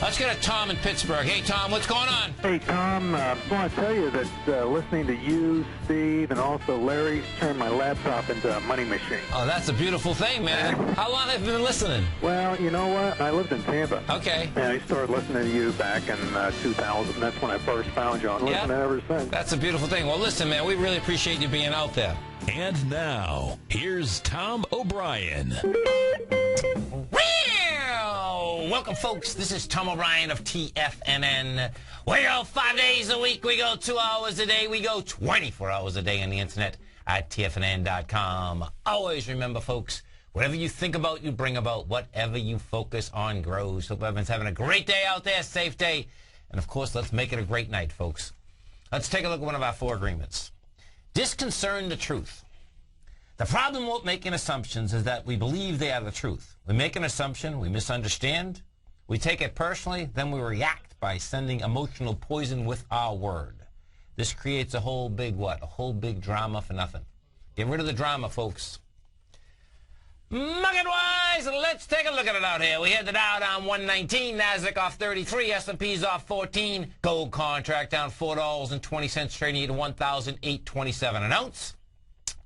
Let's get to Tom in Pittsburgh. Hey, Tom, what's going on? Hey, Tom, I want to tell you that listening to you, Steve, and also Larry turned my laptop into a money machine. Oh, that's a beautiful thing, man. How long have you been listening? Well, you know what? I lived in Tampa. Okay. And I started listening to you back in 2000. That's when I first found you. I'm listening ever since. That's a beautiful thing. Well, listen, man, we really appreciate you being out there. And now, here's Tom O'Brien. Welcome, folks. This is Tom O'Brien of TFNN. We go 5 days a week. We go 2 hours a day. We go 24 hours a day on the internet at TFNN.com. Always remember, folks, whatever you think about, you bring about. Whatever you focus on grows. Hope everyone's having a great day out there, safe day. And, of course, let's make it a great night, folks. Let's take a look at one of our 4 agreements. Disconcern the truth. The problem with making assumptions is that we believe they are the truth. We make an assumption, we misunderstand, we take it personally, then we react by sending emotional poison with our word. This creates a whole big what? A whole big drama for nothing. Get rid of the drama, folks. Market-wise, let's take a look at it out here. We had the Dow down 119, Nasdaq off 33, S&P's off 14, gold contract down $4.20, trading at $1,827 an ounce.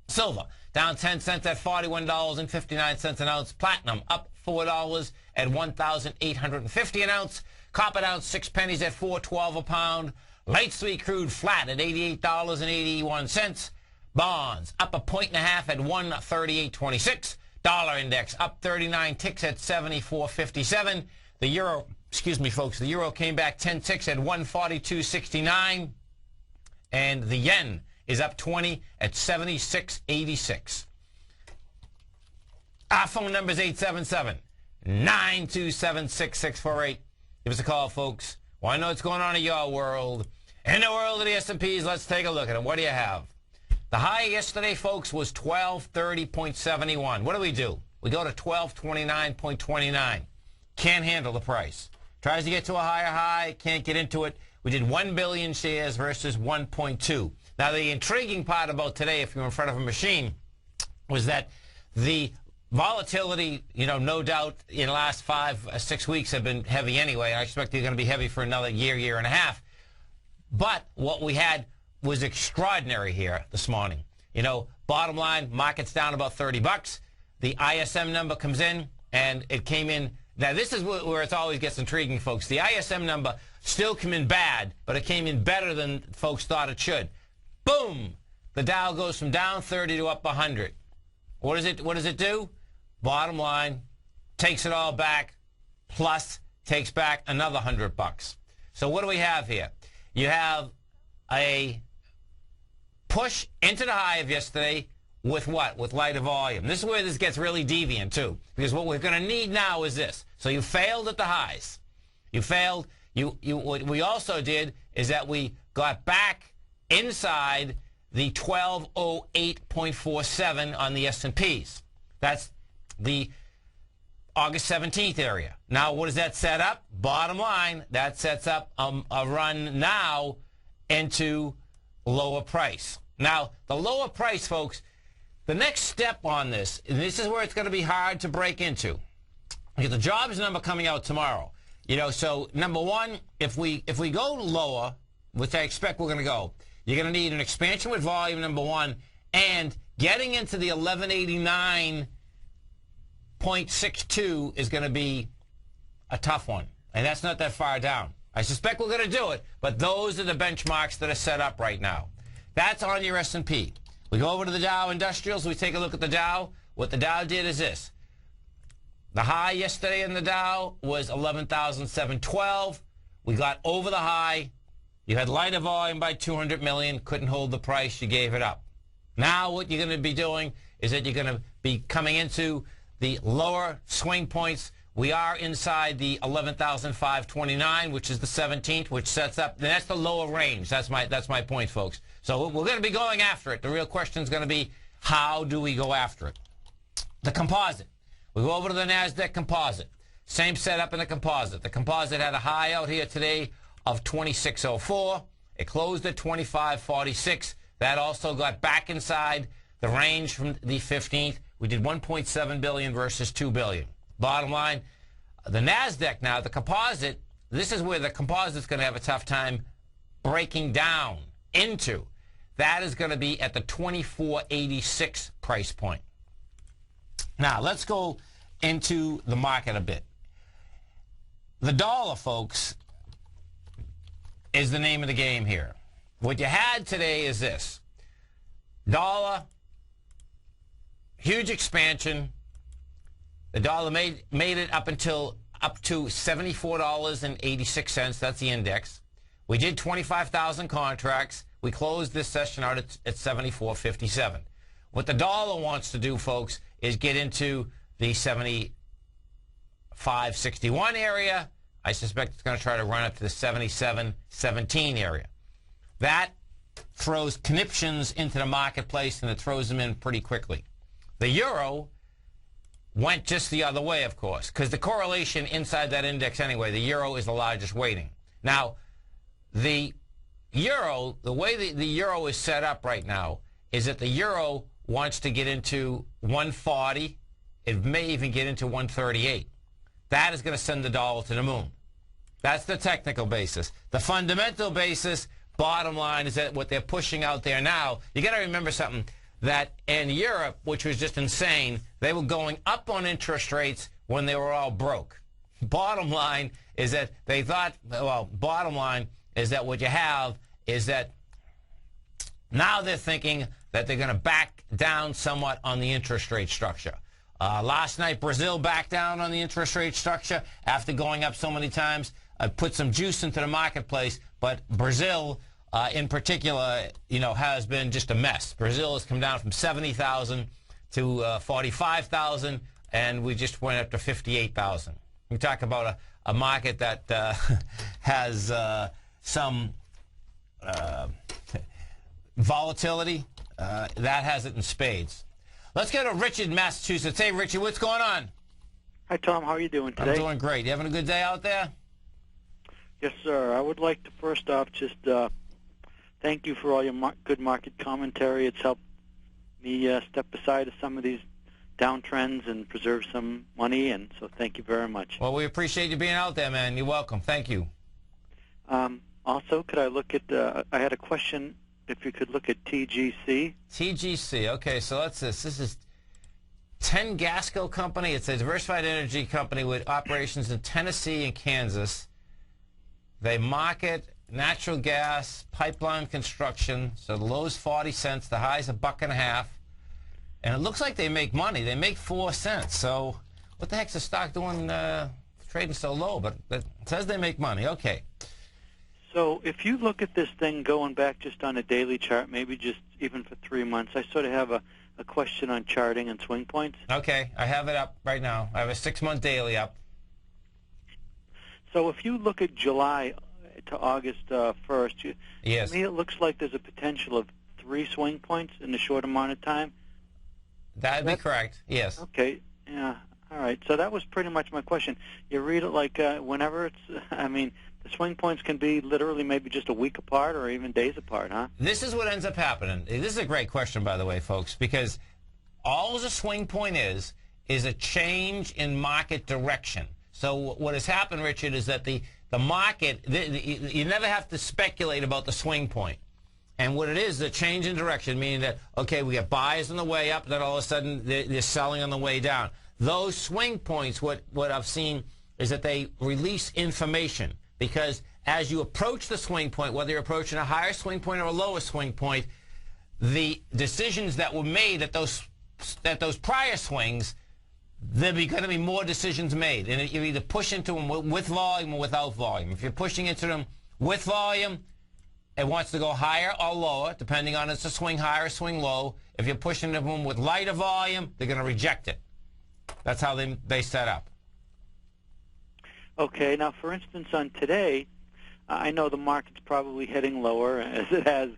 Silver down 10 cents at $41.59 an ounce. Platinum up $4 at $1,850 an ounce. Copper down 6 pennies at $4.12 a pound. Light sweet crude flat at $88.81. Bonds up 1.5 at 138.26. Dollar index up 39 ticks at 74.57. The euro, excuse me, folks, the euro came back 10 ticks at 142.69. And the yen is up 20 at 76.86. Our phone number is 877-927-6648. Give us a call, folks. Well, I know what's going on in your world. In the world of the S&Ps, let's take a look at it. What do you have? The high yesterday, folks, was 1230.71. What do? We go to 1229.29. Can't handle the price. Tries to get to a higher high, can't get into it. We did 1 billion shares versus 1.2. Now, the intriguing part about today, if you're in front of a machine, was that the volatility, you know, no doubt in the last 5 or 6 weeks have been heavy anyway. I expect they're going to be heavy for another year, year and a half. But what we had was extraordinary here this morning. You know, bottom line, market's down about 30 bucks. The ISM number comes in, and it came in. Now, this is where it always gets intriguing, folks. The ISM number still came in bad, but it came in better than folks thought it should. Boom! The Dow goes from down 30 to up 100. What does it do? Bottom line, takes it all back, plus takes back another 100 bucks. So what do we have here? You have a push into the high of yesterday with what? With lighter volume. This is where this gets really deviant, too, because what we're going to need now is this. So you failed at the highs. You failed. What we also did is that we got back inside the 1208.47 on the S&Ps. That's the August 17th area. Now, what does that set up? Bottom line, that sets up a run now into lower price. Now, the lower price, folks, the next step on this, and this is where it's going to be hard to break into, because the jobs number coming out tomorrow. You know, so number one, if we go lower, which I expect we're going to go, you're going to need an expansion with volume, number one, and getting into the 1189.62 is going to be a tough one, and that's not that far down. I suspect we're going to do it, but those are the benchmarks that are set up right now. That's on your S&P. We go over to the Dow Industrials. We take a look at the Dow. What the Dow did is this. The high yesterday in the Dow was 11,712. We got over the high. You had lighter volume by 200 million. Couldn't hold the price. You gave it up. Now what you're going to be doing is that you're going to be coming into the lower swing points. We are inside the 11,529, which is the 17th, which sets up, and that's the lower range. That's my point, folks. So we're going to be going after it. The real question is going to be, how do we go after it? The composite. We go over to the NASDAQ composite. Same setup in the composite. The composite had a high out here today of 2604. It closed at 2546. That also got back inside the range from the 15th. We did 1.7 billion versus 2 billion. Bottom line, the NASDAQ now, the composite this is where the composite's going to have a tough time breaking down into. That is going to be at the 24.86 price point. Now, let's go into the market a bit. The dollar, folks, is the name of the game here. What you had today is this. Dollar, huge expansion. The dollar made it up to $74.86. That's the index. We did 25,000 contracts. We closed this session out at 74.57. What the dollar wants to do, folks, is get into the 75.61 area. I suspect it's going to try to run up to the 77.17 area. That throws conniptions into the marketplace, and it throws them in pretty quickly. The euro went just the other way, of course, because the correlation inside that index anyway, the euro is the largest weighting. Now, the euro, the way the euro is set up right now is that the euro wants to get into 140. It may even get into 138. That is going to send the dollar to the moon. That's the technical basis. The fundamental basis, bottom line, is that what they're pushing out there now, you got to remember something, that in Europe, which was just insane, they were going up on interest rates when they were all broke. Bottom line is that they thought, well, bottom line is that what you have is that now they're thinking that they're going to back down somewhat on the interest rate structure. Last night, Brazil backed down on the interest rate structure after going up so many times. Put some juice into the marketplace, but Brazil, in particular, has been just a mess. Brazil has come down from 70,000 to 45,000, and we just went up to 58,000. We talk about a market that has some volatility. That has it in spades. Let's go to Richard in Massachusetts. Hey, Richard, what's going on? Hi, Tom. How are you doing today? I'm doing great. You having a good day out there? Yes, sir. I would like to first off just thank you for all your good market commentary. It's helped me step aside of some of these downtrends and preserve some money, and so thank you very much. Well, we appreciate you being out there, man. You're welcome. Thank you. Also, could I look at, I had a question, if you could look at TGC. TGC. Okay, so let's this is Tengasco Company. It's a diversified energy company with operations in Tennessee and Kansas. They market natural gas, pipeline construction. So the low's 40 cents, the high's $1.50. And it looks like they make money. They make 4 cents. So what the heck's the stock doing trading so low? But it says they make money. Okay. So if you look at this thing going back just on a daily chart, maybe just even for 3 months, I sort of have a question on charting and swing points. Okay, I have it up right now. I have a 6-month daily up. So if you look at July to August 1st, yes. To me it looks like there's a potential of 3 swing points in a short amount of time. That'd be correct, yes. Okay, yeah, all right. So that was pretty much my question. You read it like whenever it's, I mean, the swing points can be literally maybe just a week apart or even days apart, huh? This is what ends up happening. This is a great question, by the way, folks, because all a swing point is a change in market direction. So what has happened, Richard, is that the market, you never have to speculate about the swing point. And what it is a change in direction, meaning that, okay, we got buyers on the way up, then all of a sudden they're selling on the way down. Those swing points, what I've seen is that they release information. Because as you approach the swing point, whether you're approaching a higher swing point or a lower swing point, the decisions that were made at those prior swings, there'll be going to be more decisions made. And you either push into them with volume or without volume. If you're pushing into them with volume, it wants to go higher or lower, depending on it's a swing high or swing low. If you're pushing them with lighter volume, they're going to reject it. That's how they set up. Okay, now for instance on today, I know the market's probably heading lower as it has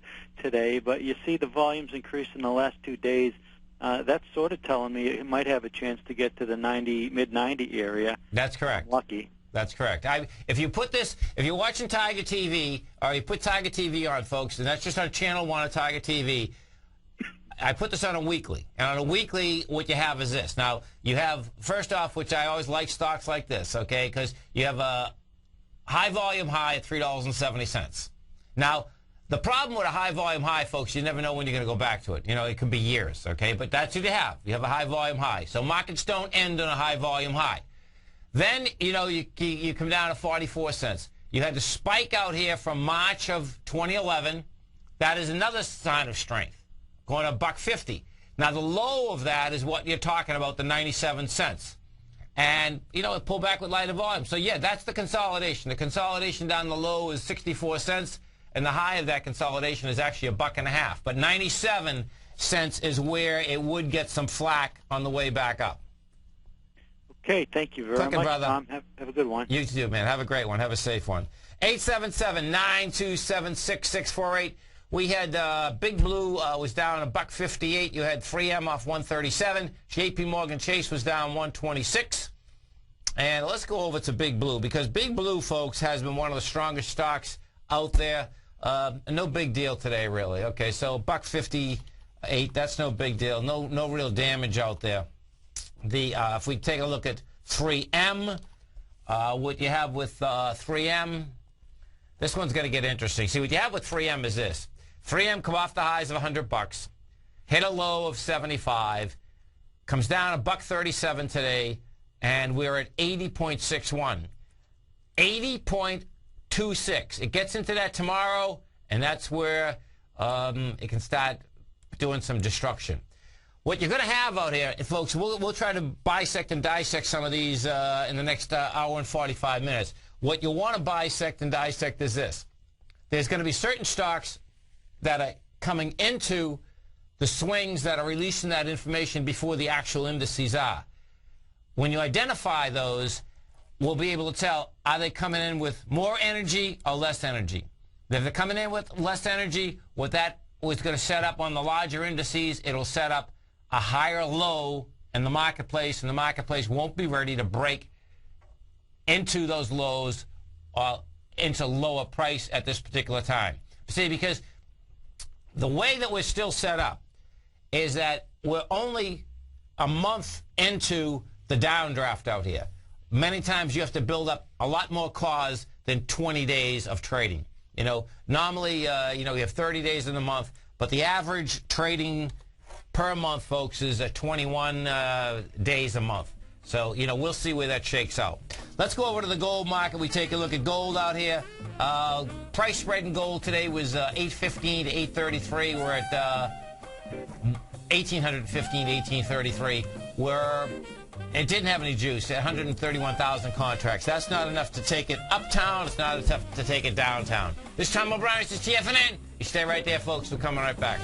today, but you see the volumes increase in the last 2 days. That's sort of telling me it might have a chance to get to the mid-90 area. That's correct. Lucky. That's correct. If you're watching Tiger TV, or you put Tiger TV on, folks, and that's just on Channel 1 of Tiger TV, I put this on a weekly. And on a weekly, what you have is this. Now, you have, first off, which I always like stocks like this, okay, because you have a high volume high at $3.70. Now, the problem with a high volume high, folks, you never know when you're going to go back to it. You know, it could be years, okay? But that's what you have. You have a high volume high. So markets don't end on a high volume high. Then, you know, you come down to 44 cents. You had the spike out here from March of 2011. That is another sign of strength, going to $1.50. Now, the low of that is what you're talking about, the 97 cents. And, you know, it pulled back with lighter volume. So, yeah, that's the consolidation. The consolidation down the low is 64 cents, and the high of that consolidation is actually $1.50. But 97 cents is where it would get some flack on the way back up. Okay, thank you very much, brother. Tom. Have a good one. You too, man. Have a great one. Have a safe one. 877-927-6648. We had Big Blue was down $1.58. You had 3M off 137. JP Morgan Chase was down 126. And let's go over to Big Blue, because Big Blue, folks, has been one of the strongest stocks out there. No big deal today, really. Okay, so $1.58, that's no big deal. No real damage out there. If we take a look at 3M, what you have with 3M, this one's going to get interesting. See, what you have with 3M is this. 3M come off the highs of $100, hit a low of 75, comes down $1.37 today, and we're at 80.61. 80.26. It gets into that tomorrow, and that's where it can start doing some destruction. What you're going to have out here, folks, we'll try to bisect and dissect some of these in the next hour and 45 minutes. What you want to bisect and dissect is this. There's going to be certain stocks that are coming into the swings that are releasing that information before the actual indices are. When you identify those, we'll be able to tell, are they coming in with more energy or less energy? If they're coming in with less energy, what that was going to set up on the larger indices, it'll set up a higher low in the marketplace, and the marketplace won't be ready to break into those lows or into lower price at this particular time. See, because the way that we're still set up is that we're only a month into the downdraft out here. Many times you have to build up a lot more cause than 20 days of trading. You know, normally, you know, you have 30 days in a month, but the average trading per month, folks, is at 21 days a month. So, you know, we'll see where that shakes out. Let's go over to the gold market. We take a look at gold out here. Price spread in gold today was 815 to 833. We're at 1815 to 1833. It didn't have any juice. 131,000 contracts. That's not enough to take it uptown. It's not enough to take it downtown. This is Tom O'Brien. This is TFNN. You stay right there, folks. We're coming right back.